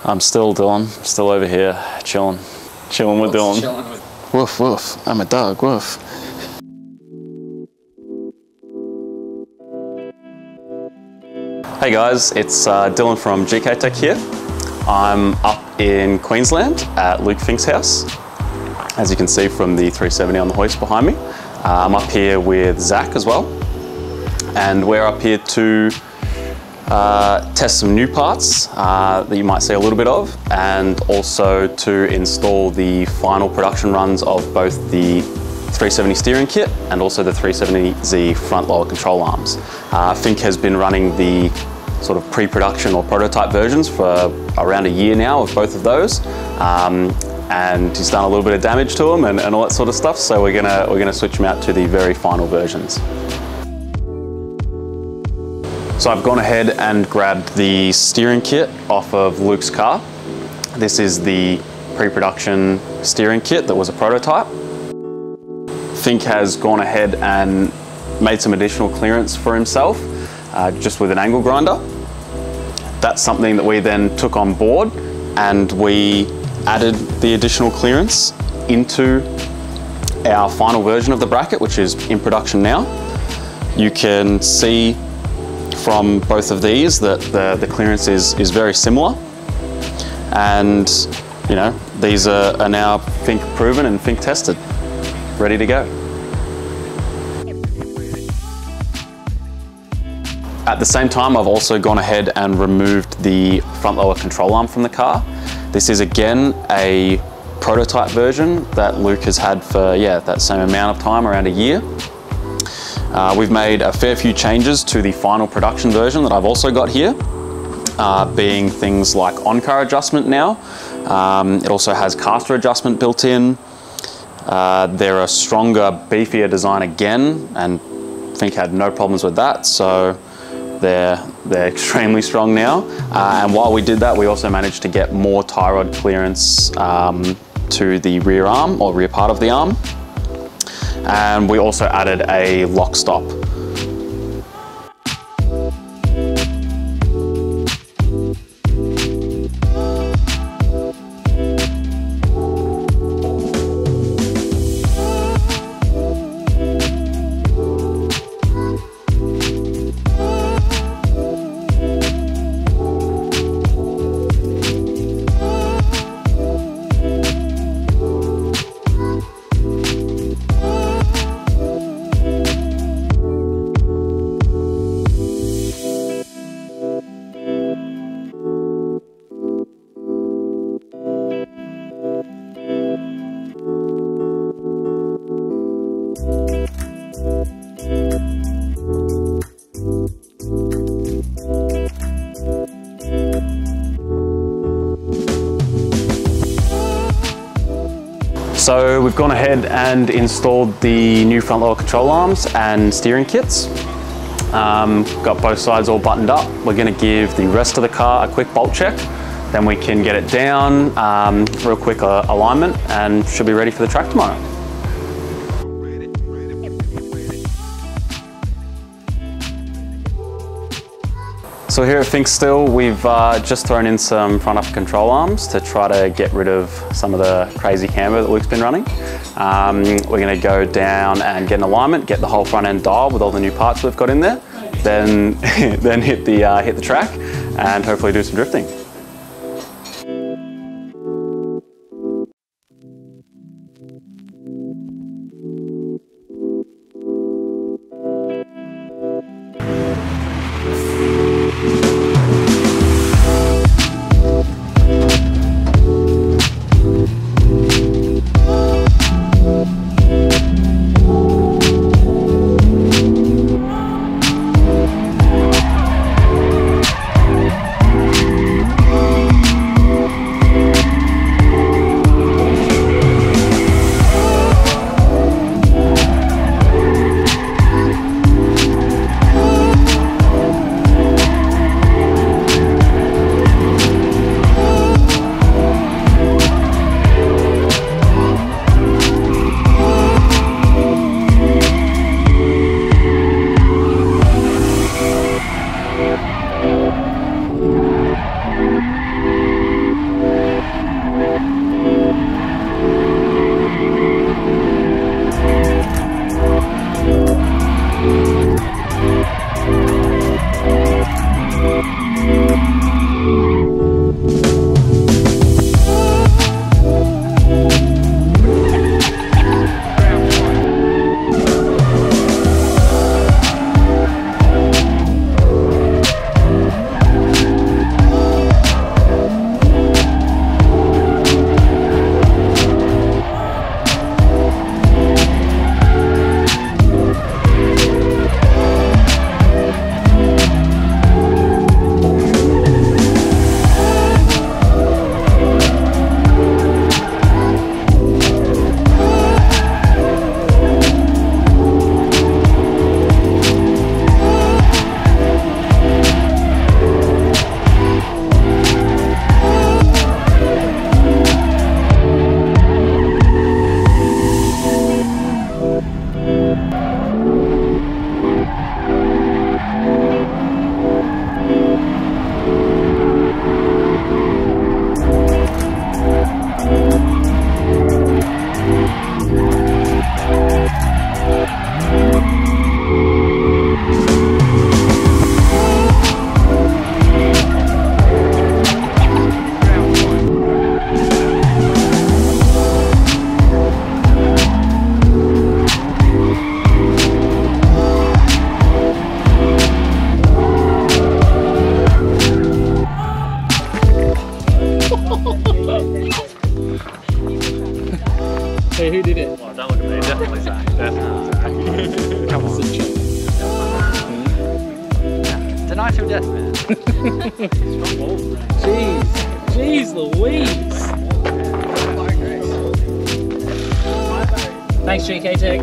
I'm still Dylan, still over here, chilling with Dylan. Woof, woof, I'm a dog, woof. Hey guys, it's Dylan from GK Tech here. I'm up in Queensland at Luke Fink's house, as you can see from the 370 on the hoist behind me. I'm up here with Zach as well, and we're up here to test some new parts that you might see a little bit of, and also to install the final production runs of both the 370 steering kit and also the 370Z front lower control arms. Fink has been running the sort of pre-production or prototype versions for around a year now of both of those, and he's done a little bit of damage to them and all that sort of stuff. So we're gonna switch them out to the very final versions. So I've gone ahead and grabbed the steering kit off of Luke's car. This is the pre-production steering kit that was a prototype. Fink has gone ahead and made some additional clearance for himself, just with an angle grinder. That's something that we then took on board, and we added the additional clearance into our final version of the bracket, which is in production now. You can see from both of these that the clearance is very similar, and you know, these are now Fink proven and Fink tested, ready to go. At the same time, I've also gone ahead and removed the front lower control arm from the car. This is again a prototype version that Luke has had for, yeah, that same amount of time, around a year. We've made a fair few changes to the final production version that I've also got here, being things like on-car adjustment now. It also has caster adjustment built in. They're a stronger, beefier design again, and Fink had no problems with that, so they're extremely strong now. And while we did that, we also managed to get more tie rod clearance to the rear arm, or rear part of the arm. And we also added a lock stop. So we've gone ahead and installed the new front lower control arms and steering kits. Got both sides all buttoned up. We're going to give the rest of the car a quick bolt check. Then we can get it down, real quick alignment, and should be ready for the track tomorrow. So here at Fink still, we've just thrown in some front upper control arms to try to get rid of some of the crazy camber that Luke's been running. We're going to go down and get an alignment, get the whole front end dialed with all the new parts we've got in there, then hit the track and hopefully do some drifting. Hey, who did it? Oh, don't look at me. Definitely Zach. Definitely Zach. Come on. Tonight till death, man. Jeez. Jeez Louise. Thanks, GK Tech.